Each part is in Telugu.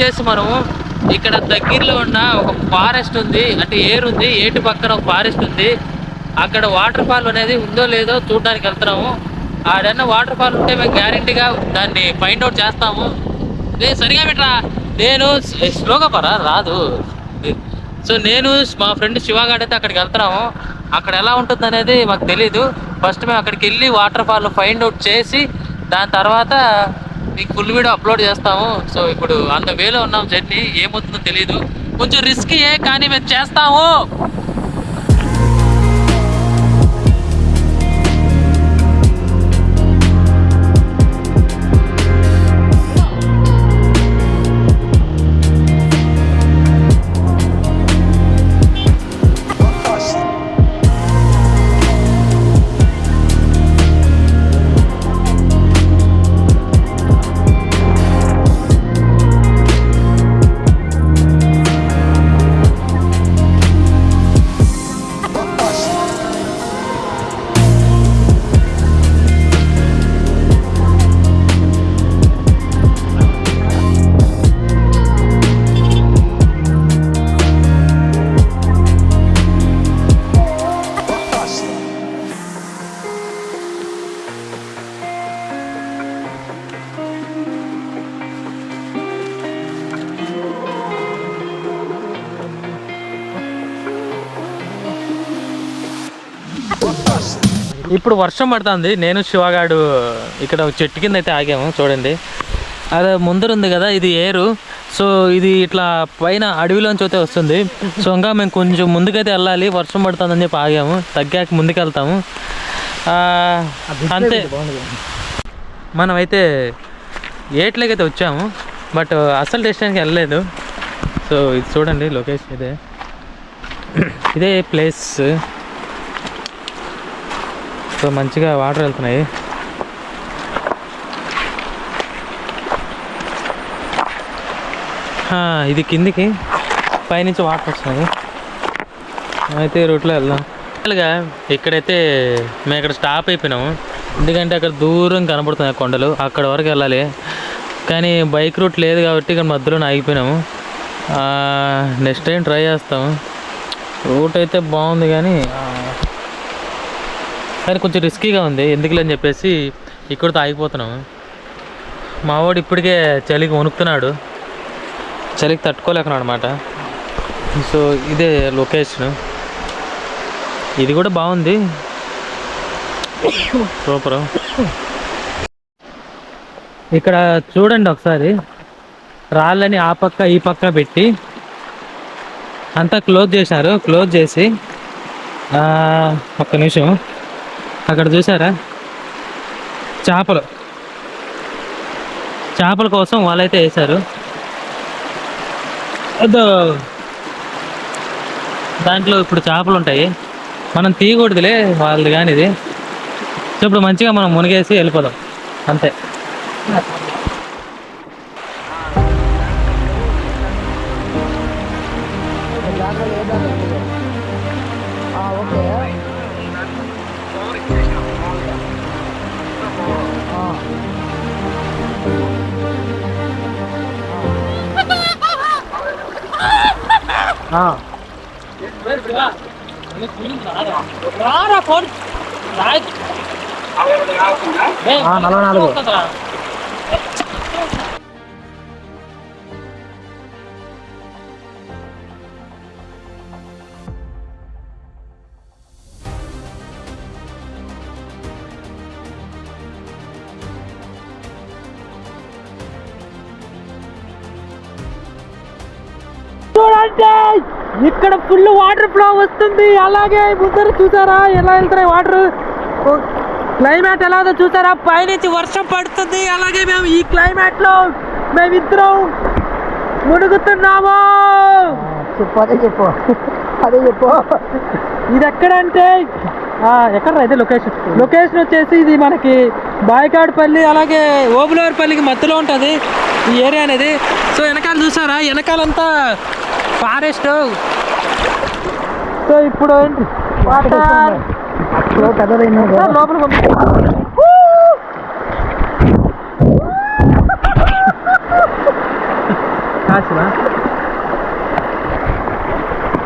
వచ్చేసి మనము ఇక్కడ దగ్గరలో ఉన్న ఒక ఫారెస్ట్ ఉంది, అంటే ఏరుంది, ఏటు పక్కన ఒక ఫారెస్ట్ ఉంది. అక్కడ వాటర్ ఫాల్ అనేది ఉందో లేదో చూడడానికి వెళ్తున్నాము. ఆడన్న వాటర్ ఫాల్ ఉంటే మేము గ్యారెంటీగా దాన్ని ఫైండ్ అవుట్ చేస్తాము. సరిగా పెట్టరా, నేను స్లోగా పరా రాదు. సో నేను మా ఫ్రెండ్ శివగాడు అయితే అక్కడికి వెళ్తున్నాము. అక్కడ ఎలా ఉంటుంది అనేది మాకు తెలీదు. ఫస్ట్ మేము అక్కడికి వెళ్ళి వాటర్ ఫాల్ ఫైండ్ అవుట్ చేసి దాని తర్వాత మీకు ఫుల్ వీడియో అప్లోడ్ చేస్తాము. సో ఇప్పుడు అంత వేలో ఉన్నాం, జర్నీ ఏమవుతుందో తెలీదు, కొంచెం రిస్కీ కానీ మేము చేస్తాము. ఇప్పుడు వర్షం పడుతుంది. నేను శివగాడు ఇక్కడ చెట్టు కింద అయితే ఆగాము. చూడండి, అదే ముందర ఉంది కదా, ఇది ఏరు. సో ఇది ఇట్లా పైన అడవిలోంచి అయితే వస్తుంది. సో ఇంకా మేము కొంచెం ముందుకైతే వెళ్ళాలి, వర్షం పడుతుందని చెప్పి ఆగాము. తగ్గాక ముందుకు వెళ్తాము అంతే. మనమైతే ఏట్లకైతే వచ్చాము, బట్ అసలు డెస్టినేషన్కి వెళ్ళలేదు. సో ఇది చూడండి లొకేషన్, ఇదే ప్లేస్. సో మంచిగా వాటర్ వెళ్తున్నాయి. ఇది కిందికి, పైనుంచి వాటర్ వస్తున్నాయి. అయితే రూట్లో వెళ్దాం. ఇక్కడైతే మేము ఇక్కడ స్టాప్ అయిపోయినాము, ఎందుకంటే అక్కడ దూరం కనబడుతున్నాయి కొండలు, అక్కడ వరకు వెళ్ళాలి. కానీ బైక్ రూట్ లేదు కాబట్టి ఇక్కడ మధ్యలో ఆగిపోయినాము. నెక్స్ట్ టైం ట్రై చేస్తాము. రూట్ అయితే బాగుంది కానీ కొంచెం రిస్కీగా ఉంది, ఎందుకులే అని చెప్పేసి ఇక్కడితో ఆగిపోతున్నాము. మావాడు ఇప్పటికే చలికి వణుకుతున్నాడు, చలికి తట్టుకోలేకున్నాడు అనమాట. సో ఇదే లొకేషన్, ఇది కూడా బాగుంది, సూపర్. ఇక్కడ చూడండి ఒకసారి, రాళ్ళని ఆ పక్క ఈ పక్క పెట్టి అంతా క్లోజ్ చేశారు. క్లోజ్ చేసి ఒక్క నిమిషం, అక్కడ చూసారా చేపల కోసం వాళ్ళైతే వేశారు. దాంట్లో ఇప్పుడు చేపలు ఉంటాయి, మనం తీయకూడదులే వాళ్ళది కానీ ఇది. సో ఇప్పుడు మంచిగా మనం మునిగేసి వెళ్ళిపోదాం అంతే. చూడండి, ఇక్కడ ఫుల్ వాటర్ ఫ్లో వస్తుంది. అలాగే ముందర చూసారా ఎలా వెళ్తున్నాయి వాటర్, క్లైమేట్ ఎలాగో చూసారా, పైనుంచి వర్షం పడుతుంది. అలాగే మేము ఈ క్లైమేట్ లో మేమిద్దరం మునుగుతున్నాము. చెప్పు ఇది ఎక్కడంటే ఎక్కడ అయితే లొకేషన్ వచ్చేసి ఇది మనకి బాయికాడుపల్లి అలాగే ఓబులవారిపల్లికి మధ్యలో ఉంటుంది ఈ ఏరియా అనేది. సో వెనకాల చూసారా, వెనకాలంతా ఫారెస్ట్. సో ఇప్పుడు ఏంటి లోపల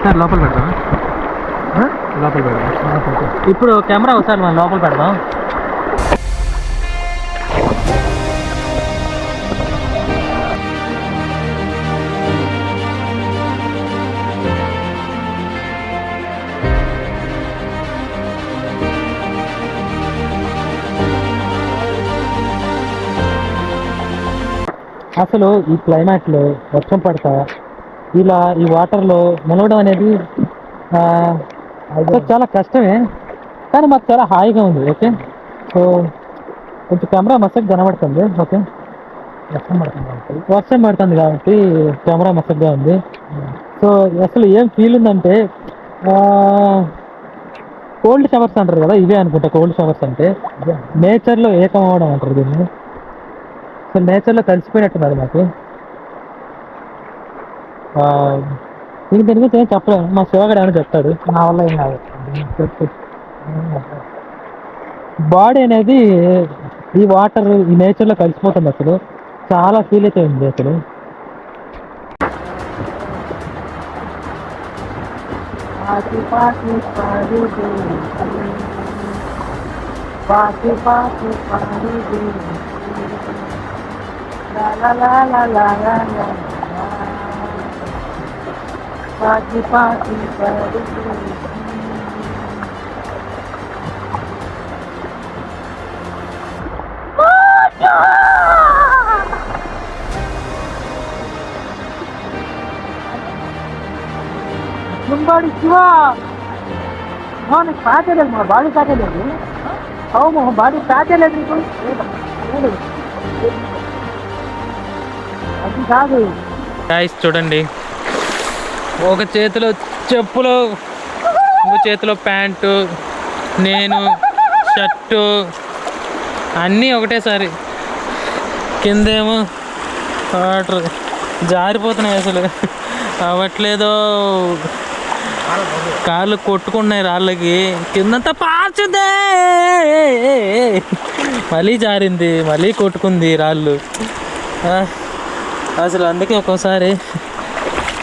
సార్ లోపల పెడదాం, లోపల పెడదాం. ఇప్పుడు కెమెరా ఒకసారి మనం లోపల పెడదాం. అసలు ఈ క్లైమేట్లో వర్షం పడతా ఇలా ఈ వాటర్లో మునగడం అనేది అది చాలా కష్టమే, కానీ మాకు చాలా హాయిగా ఉంది. ఓకే, సో కొంచెం కెమెరా మసగ్గా కనబడుతుంది. ఓకే, వర్షం పడుతుంది కాబట్టి కెమెరా మసగ్గా ఉంది. సో అసలు ఏం ఫీల్ ఉందంటే కోల్డ్ షవర్స్ అంటారు కదా, ఇవే అనుకుంటా కోల్డ్ షవర్స్ అంటే. నేచర్లో ఏకం అవ్వడం అంటారు దీన్ని. సో నేచర్లో కలిసిపోయినట్టున్నది నాకు. ఇంక దీని గురించి ఏం చెప్పలేము, మా శివగాడు ఏమైనా చెప్తాడు. నా వల్ల ఏం కాదు. బాడీ అనేది ఈ వాటర్ ఈ నేచర్లో కలిసిపోతుంది. అసలు చాలా ఫీల్ అయితే ఉంది అసలు. బాడీ శివ నీకు ప్యాకే లేదు, మా బాడీ ప్యాకే లేదు. అవు మా బాడీ ప్యాకే లేదు నీకు. అది కాదు గాయ్స్, చూడండి, ఒక చేతిలో చెప్పులు, ఇంకో చేతిలో ప్యాంటు, నేను షర్టు అన్నీ ఒకటేసారి. కిందేమో వాటర్ జారిపోతున్నాయి, అసలు అవ్వట్లేదో, కాళ్ళు కొట్టుకున్నాయి రాళ్ళకి. కిందంతా పార్చుదే, మళ్ళీ జారింది, మళ్ళీ కొట్టుకుంది రాళ్ళు. అసలు అందుకే ఒక్కోసారి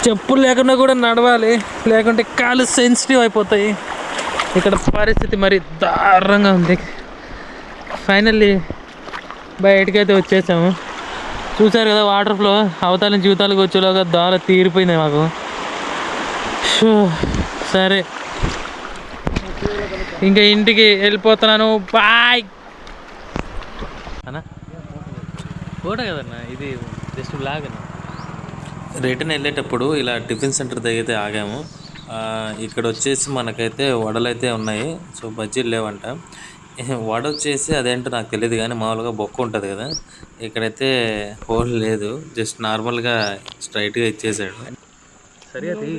చెప్పులు లేకుండా కూడా నడవాలి, లేకుంటే కాళ్ళు సెన్సిటివ్ అయిపోతాయి. ఇక్కడ పరిస్థితి మరి దారుణంగా ఉంది. ఫైనల్లీ బయటకైతే వచ్చేసాము. చూసారు కదా వాటర్ ఫ్లో, అవతాల జీవితాలకు వచ్చేలాగా దార తీరిపోయింది మాకు. సరే, ఇంకా ఇంటికి వెళ్ళిపోతున్నాను. బాయ్ అన్నా. ఫోటో కదన్నా, ఇది జస్ట్ బ్లాగ్ అన్న. రిటర్న్ వెళ్ళేటప్పుడు ఇలా టిఫిన్ సెంటర్ దగ్గర అయితే ఆగాము. ఇక్కడ వచ్చేసి మనకైతే వడలు అయితే ఉన్నాయి. సో బజ్జీలు లేవంట. వడ వచ్చేసి అదేంటో నాకు తెలియదు, కానీ మామూలుగా బొక్క ఉంటుంది కదా, ఇక్కడైతే హోల్ లేదు, జస్ట్ నార్మల్గా స్ట్రైట్గా ఇచ్చేసాడు. సరే, అది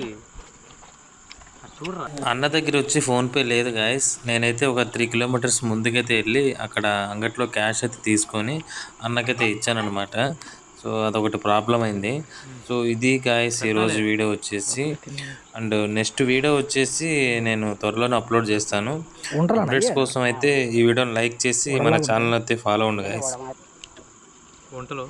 అన్న దగ్గర వచ్చి ఫోన్పే లేదు గాయస్. నేనైతే ఒక 3 కిలోమీటర్స్ ముందుకైతే వెళ్ళి అక్కడ అంగట్లో క్యాష్ అయితే తీసుకొని అన్నకైతే ఇచ్చానమాట. సో అదొకటి ప్రాబ్లం అయింది. సో ఇది గాయస్ ఈరోజు వీడియో వచ్చేసి. అండ్ నెక్స్ట్ వీడియో వచ్చేసి నేను త్వరలోనే అప్లోడ్ చేస్తాను. అప్డేట్స్ కోసం అయితే ఈ వీడియోని లైక్ చేసి మన ఛానల్ అయితే ఫాలో అవ్వండి గాయస్. వంటలో